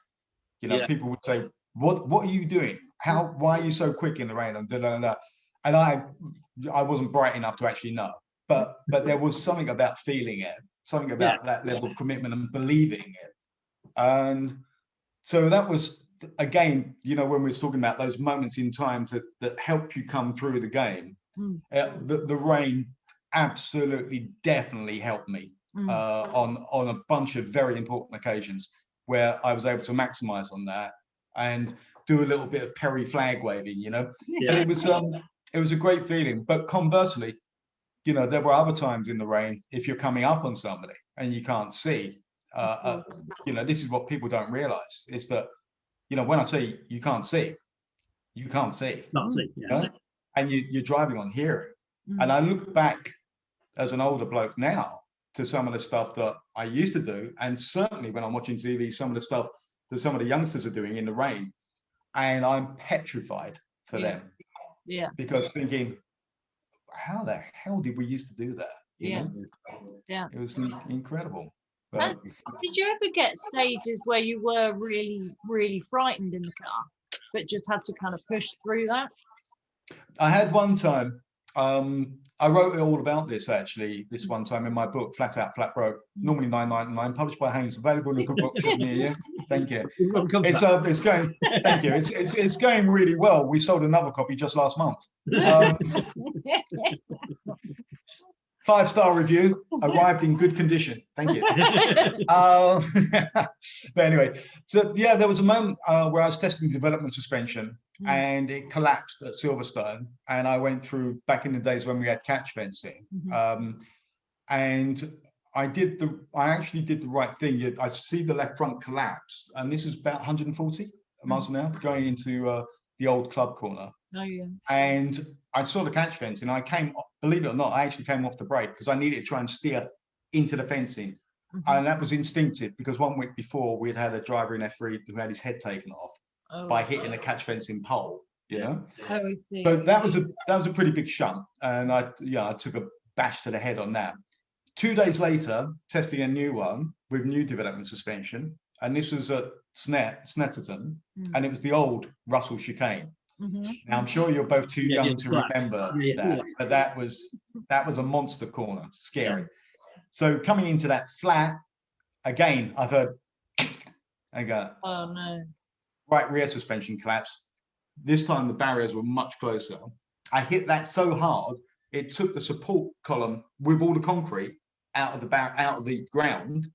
You know, people would say, what are you doing? Why are you so quick in the rain? And and I wasn't bright enough to actually know. But there was something about feeling it, something about that level of commitment and believing it. And so that was, again, you know, when we're talking about those moments in time that help you come through the game, the rain absolutely, definitely helped me on a bunch of very important occasions where I was able to maximize on that and do a little bit of Perry flag waving, you know. And it was a great feeling. But conversely, you know, there were other times in the rain, if you're coming up on somebody and you can't see, you know, this is what people don't realize, is that, you know, when I say you can't see, you can't see. Not see, yes. You know? And you're driving on hearing. And I look back as an older bloke now to some of the stuff that I used to do, and certainly when I'm watching TV, some of the stuff that some of the youngsters are doing in the rain, and I'm petrified for them. Yeah. Because thinking, how the hell did we used to do that? You know? Yeah. It was incredible. But, And did you ever get stages where you were really, really frightened in the car, but just had to kind of push through that? I had one time, I wrote all about this actually, this one time in my book, Flat Out, Flat Broke, normally $9.99, published by Haynes, available in the good bookshop near you. Thank you. It's going, thank you. It's going really well. We sold another copy just last month. 5-star review, arrived in good condition. Thank you. But anyway, so yeah, there was a moment where I was testing development suspension and it collapsed at Silverstone, and I went through, back in the days when we had catch fencing, and I actually did the right thing. I see the left front collapse, and this was about 140 miles an hour going into the old club corner. Oh yeah. And I saw the catch fencing. I came, believe it or not, I actually came off the brake because I needed to try and steer into the fencing. And that was instinctive because 1 week before we'd had a driver in F3 who had his head taken off by hitting a catch fencing pole, you know. Oh, I see. So that was a pretty big shunt, and I took a bash to the head on that. 2 days later, testing a new one with new development suspension, and this was at Snetterton, and it was the old Russell chicane. Now I'm sure you're both too young to remember that, but that was a monster corner, scary. So coming into that flat, again, I've heard, I go, oh no, right rear suspension collapse. This time the barriers were much closer. I hit that so hard, it took the support column with all the concrete out of the ground.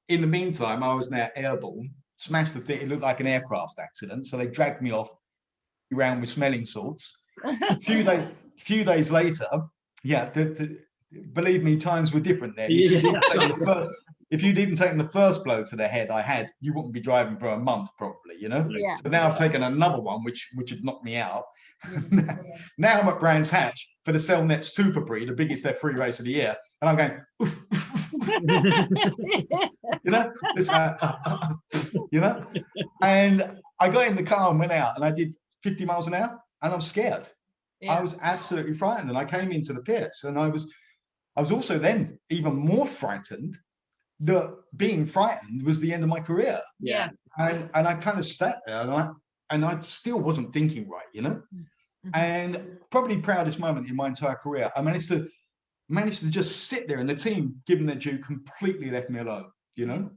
In the meantime, I was now airborne, smashed the thing. It looked like an aircraft accident. So they dragged me off around with smelling salts. A few days later, believe me, times were different then. If you'd even taken the first blow to the head I had, you wouldn't be driving for a month probably, you know. So now I've taken another one which had knocked me out. Now I'm at Brands Hatch for the Cellnet Super Prix, the biggest F3 race of the year, and I'm going you know, this you know. And I got in the car and went out, and I did 50 miles an hour, and I'm scared. I was absolutely frightened, and I came into the pits, and I was also then even more frightened that being frightened was the end of my career. And I kind of sat there, and I still wasn't thinking right, you know. And probably proudest moment in my entire career, I managed to just sit there, and the team, given their due, completely left me alone, you know.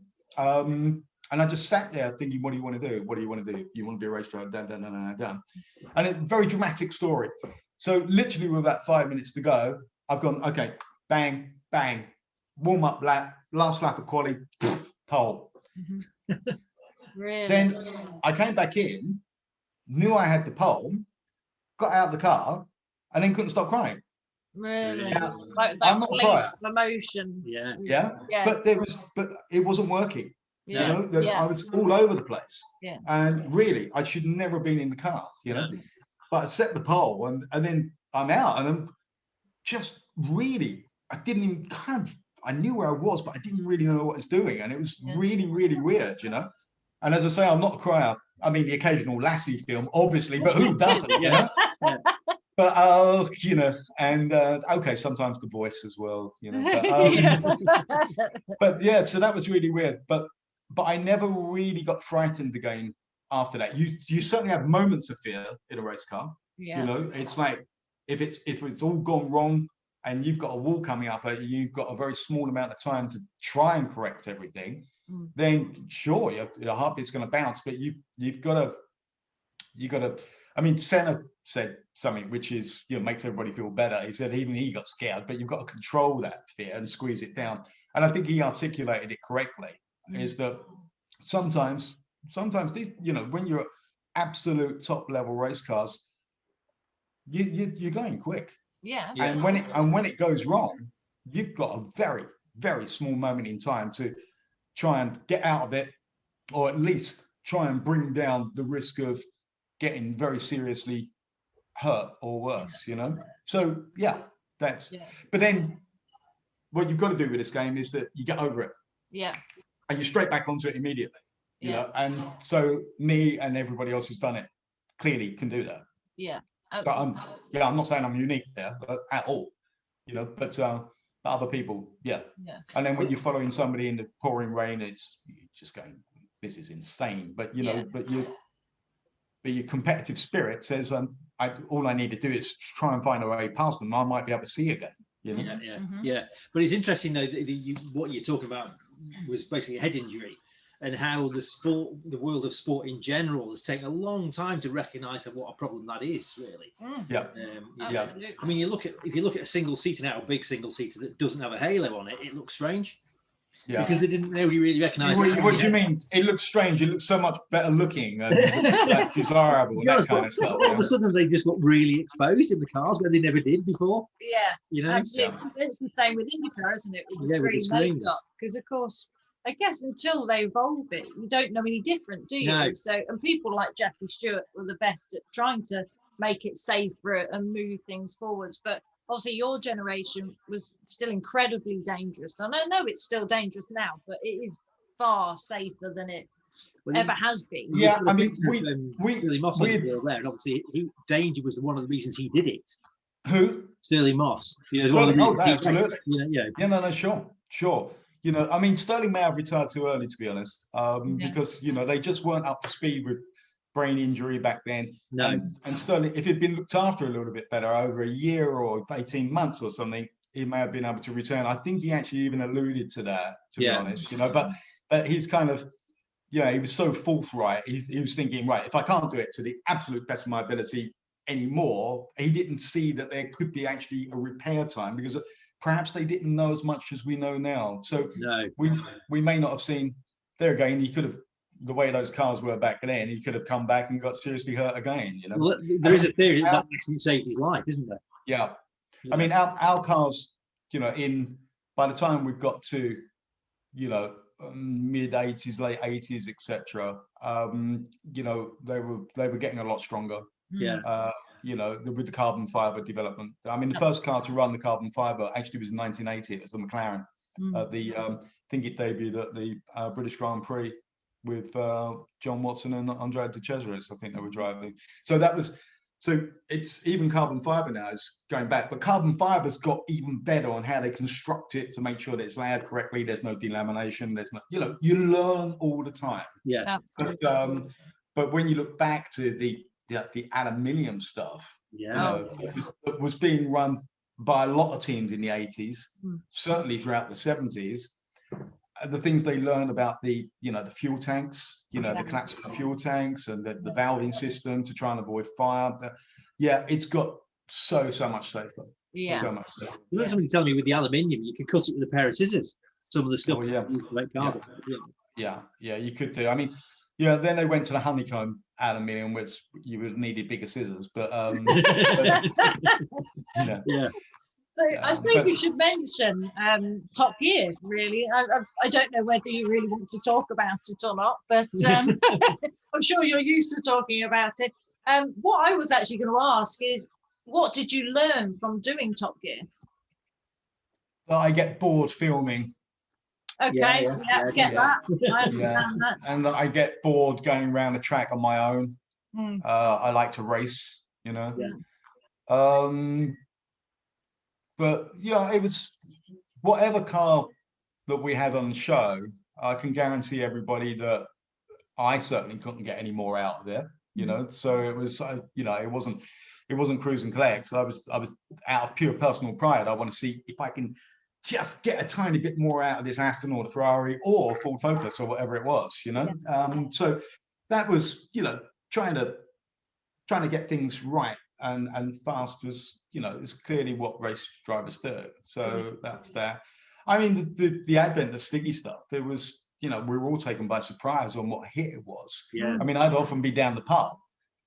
And I just sat there thinking, what do you want to do? What do you want to do? You want to be a race driver? Done. And a very dramatic story. So literally with about 5 minutes to go, I've gone, okay, bang, bang, warm up lap, last lap of quali, pole. Really? Then I came back in, knew I had the pole, got out of the car, and then couldn't stop crying. Really? Now, Like I'm not a crier. Emotion. Yeah. But it wasn't working. You know, I was all over the place. And really, I should never have been in the car, you know. But I set the pole, and then I'm out, and I'm just really, I knew where I was, but I didn't really know what I was doing. And it was really, really weird, you know. And as I say, I'm not a crier, I mean, the occasional lassie film, obviously, but who doesn't, you know? Yeah. But you know, and okay, sometimes the voice as well, you know. But yeah, so that was really weird. But I never really got frightened again after that. You certainly have moments of fear in a race car. Yeah. You know, it's like if it's all gone wrong and you've got a wall coming up at you, you've got a very small amount of time to try and correct everything. Then sure, your heartbeat's going to bounce, but you've got to. I mean, Senna said something which is, you know, makes everybody feel better. He said even he got scared, but you've got to control that fear and squeeze it down. And I think he articulated it correctly. Is that sometimes these, you know, when you're absolute top level race cars, you're going quick. Yeah. And when it goes wrong, you've got a very, very small moment in time to try and get out of it, or at least try and bring down the risk of getting very seriously hurt or worse, you know? So yeah, but then what you've got to do with this game is that you get over it. Yeah. And you're straight back onto it immediately. You know? And so me and everybody else who's done it clearly can do that. Yeah. So I'm not saying I'm unique there at all, you know, but other people, yeah. And then when you're following somebody in the pouring rain, it's just going, this is insane. But you know, but your competitive spirit says, all I need to do is try and find a way past them. I might be able to see again. You know? Yeah. But it's interesting though that what you're talking about was basically a head injury, and how the world of sport in general has taken a long time to recognise what a problem that is, really. Absolutely. I mean, if you look at a single seater now, a big single seater that doesn't have a halo on it, it looks strange. Yeah. Because nobody really recognised it. What do you mean? It looks strange. It looks so much better looking and like desirable and that kind of stuff. All of a sudden, they just look really exposed in the cars where they never did before. Yeah, you know, absolutely. It's the same with IndyCar, isn't it? With the screen makeup, because of course, I guess until they evolve it, you don't know any different, do you? No. So, and people like Jackie Stewart were the best at trying to make it safer and move things forwards, but obviously your generation was still incredibly dangerous. And I know it's still dangerous now, but it is far safer than it ever has been. Yeah, I mean, Sterling Moss there, and obviously danger was one of the reasons he did it. Who? Sterling Moss. You know, absolutely. Yeah, Sure. You know, I mean, Sterling may have retired too early, to be honest, because, you know, they just weren't up to speed with brain injury back then. No. And Sterling, if he'd been looked after a little bit better over a year or 18 months or something, he may have been able to return. I think he actually even alluded to that, to be honest, you know, but he's kind of, he was so forthright. He was thinking, right, if I can't do it to the absolute best of my ability anymore, he didn't see that there could be actually a repair time, because perhaps they didn't know as much as we know now. So we may not have seen, there again, he could have, the way those cars were back then, he could have come back and got seriously hurt again, you know. Well, there is a theory that accident saved his life, isn't there? Yeah. I mean, our cars, you know, by the time we've got to, you know, mid 80s, late 80s, etc., you know, they were getting a lot stronger. Yeah. You know, with the carbon fiber development. I mean, the first car to run the carbon fiber actually was in 1980. It was the McLaren. I think it debuted at the British Grand Prix with John Watson and Andrea De Cesaris. I think they were driving. So it's even carbon fiber now is going back, but carbon fiber's got even better on how they construct it to make sure that it's layered correctly. There's no delamination. There's no, you know, you learn all the time. Yeah. But when you look back to the aluminium stuff, you know, it was being run by a lot of teams in the 80s, certainly throughout the 70s. The things they learned about the fuel tanks, you know, the collapse of the fuel tanks and the valving system to try and avoid fire. It's got so much safer. Yeah. So much safer. You know, somebody telling me with the aluminium, you can cut it with a pair of scissors. Some of the stuff to make cars. Yeah, you could do. I mean, then they went to the honeycomb aluminium, which you would have needed bigger scissors, but So I suppose we should mention Top Gear, really. I don't know whether you really want to talk about it or not, but I'm sure you're used to talking about it. What I was actually going to ask is, what did you learn from doing Top Gear? Well, I get bored filming Okay, get that. I understand that. And I get bored going around the track on my own. I like to race, you know. But yeah, it was whatever car that we had on the show. I can guarantee everybody that I certainly couldn't get any more out of it, you know. So it was, you know, it wasn't cruise and collect. I was out of pure personal pride. I want to see if I can just get a tiny bit more out of this Aston or the Ferrari or Ford Focus or whatever it was, you know. So that was, you know, trying to get things right and fast was, you know, is clearly what race drivers do. So that's that. I mean, the advent of Stiggy stuff, it was, you know, we were all taken by surprise on what hit it was. I mean, I'd often be down the pub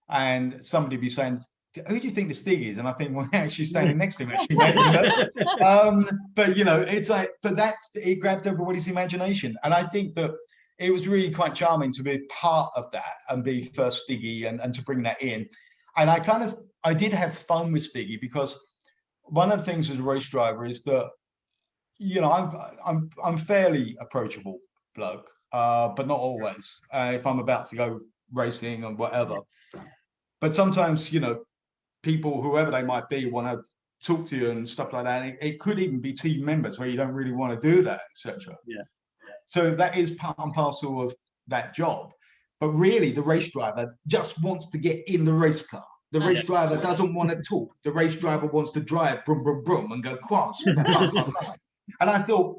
and somebody be saying, who do you think the Stig is? And I think, well, actually standing next to him, actually, mate, you know? But, you know, it's like, but it grabbed everybody's imagination. And I think that it was really quite charming to be part of that and be first Stiggy and to bring that in. And I did have fun with Stiggy because one of the things as a race driver is that, you know, I'm fairly approachable bloke, but not always. If I'm about to go racing or whatever, but sometimes, you know, people, whoever they might be, want to talk to you and stuff like that. And it could even be team members where you don't really want to do that, etc. So that is part and parcel of that job. But really, the race driver just wants to get in the race car. The race driver doesn't want to talk. The race driver wants to drive, brum, brum, brum, and go quash. And I thought,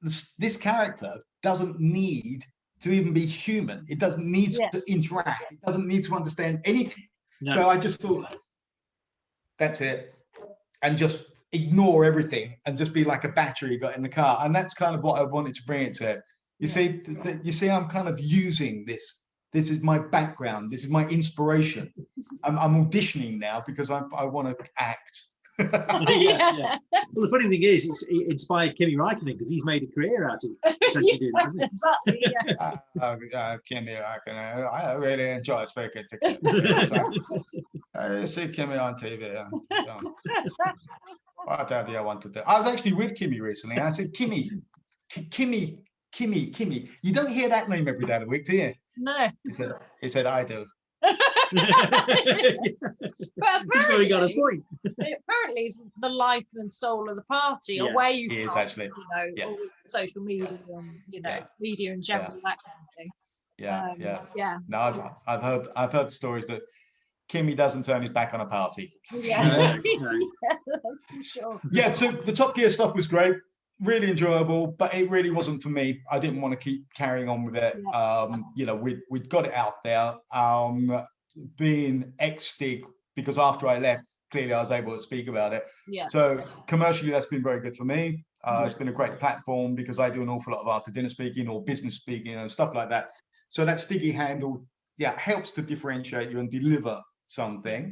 this character doesn't need to even be human. It doesn't need to interact. It doesn't need to understand anything. So I just thought, that's it. And just ignore everything and just be like a battery you got in the car. And that's kind of what I wanted to bring it to. You see, I'm kind of using this. This is my background. This is my inspiration. I'm auditioning now because I want to act. Well, the funny thing is, it inspired Kimi Räikkönen because he's made a career out of essentially doing that, hasn't he? Kimi Räikkönen, I really enjoy speaking to Kimi. I see Kimi on TV. Whatever you want to do. I was actually with Kimi recently. I said, Kimi. You don't hear that name every day of the week, do you? No. He said, I do. But apparently, got a point. Apparently, it's the life and soul of the party, or where you is actually, you know, all social media and, you know, media in general, that kind of thing. No, I've heard stories that Kimi doesn't turn his back on a party. That's for sure. Yeah, so the Top Gear stuff was great. Really enjoyable, but it really wasn't for me. I didn't want to keep carrying on with it. You know, we'd got it out there. Being ex-Stig, because after I left, clearly I was able to speak about it. So commercially, that's been very good for me. It's been a great platform because I do an awful lot of after dinner speaking or business speaking and stuff like that. So that Stiggy handle, helps to differentiate you and deliver something,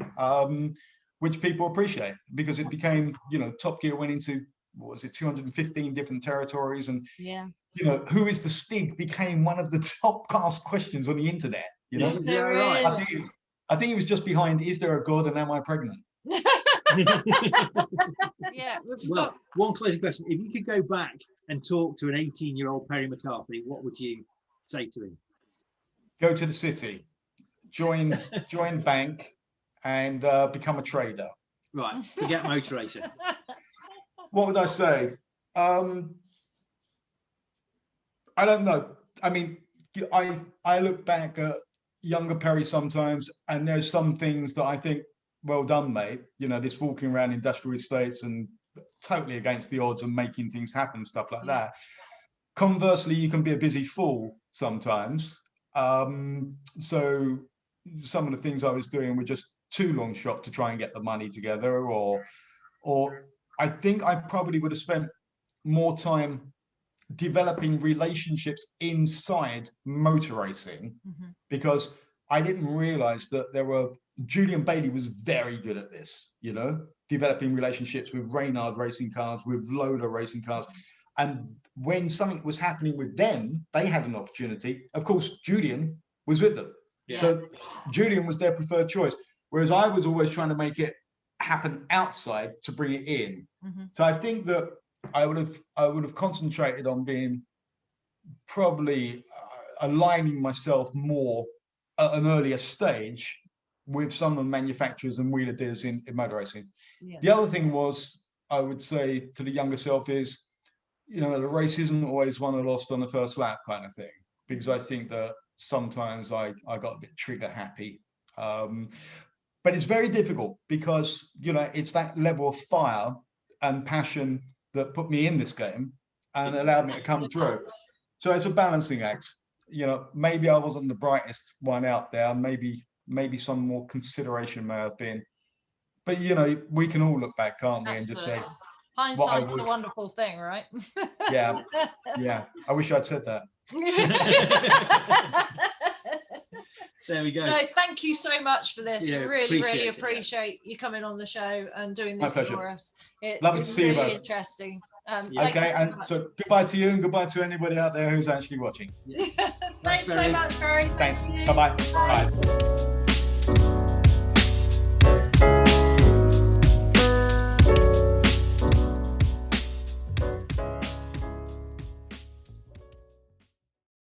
which people appreciate, because it became, you know, Top Gear went into, what was it, 215 different territories, and you know, who is the Stig became one of the top asked questions on the internet, you know. Right. I think it was just behind, is there a God and am I pregnant? Well, one closing question: if you could go back and talk to an 18-year-old Perry McCarthy, what would you say to him? Go to the city, join bank, and become a trader. Right, forget motor racing. What would I say? I don't know. I mean, I look back at younger Perry sometimes, and there's some things that I think, well done, mate. You know, this walking around industrial estates and totally against the odds and making things happen, stuff like that. Conversely, you can be a busy fool sometimes. So some of the things I was doing were just too long shot to try and get the money together, or I think I probably would have spent more time developing relationships inside motor racing, because I didn't realize that Julian Bailey was very good at this, you know, developing relationships with Reynard racing cars, with Lola racing cars. And when something was happening with them, they had an opportunity. Of course, Julian was with them. So Julian was their preferred choice. Whereas I was always trying to make it happen outside to bring it in. So I think that I would have concentrated on being probably aligning myself more at an earlier stage with some of the manufacturers and wheeler dealers in motor racing. Yeah. The other thing was, I would say to the younger self is, you know, the race isn't always won or lost on the first lap kind of thing, because I think that sometimes I got a bit trigger happy. But it's very difficult because, you know, it's that level of fire and passion that put me in this game and allowed me to come through. So it's a balancing act. You know, maybe I wasn't the brightest one out there. Maybe some more consideration may have been. But, you know, we can all look back, can't we, and just say, hindsight's a wonderful thing, right? Yeah. I wish I'd said that. There we go. No, thank you so much for this. Yeah, really appreciate you coming on the show and doing this for us. It's lovely to see you both. Interesting. Okay, and so goodbye to you and goodbye to anybody out there who's actually watching. Thanks so much, Perry. Thanks. Bye-bye. Bye.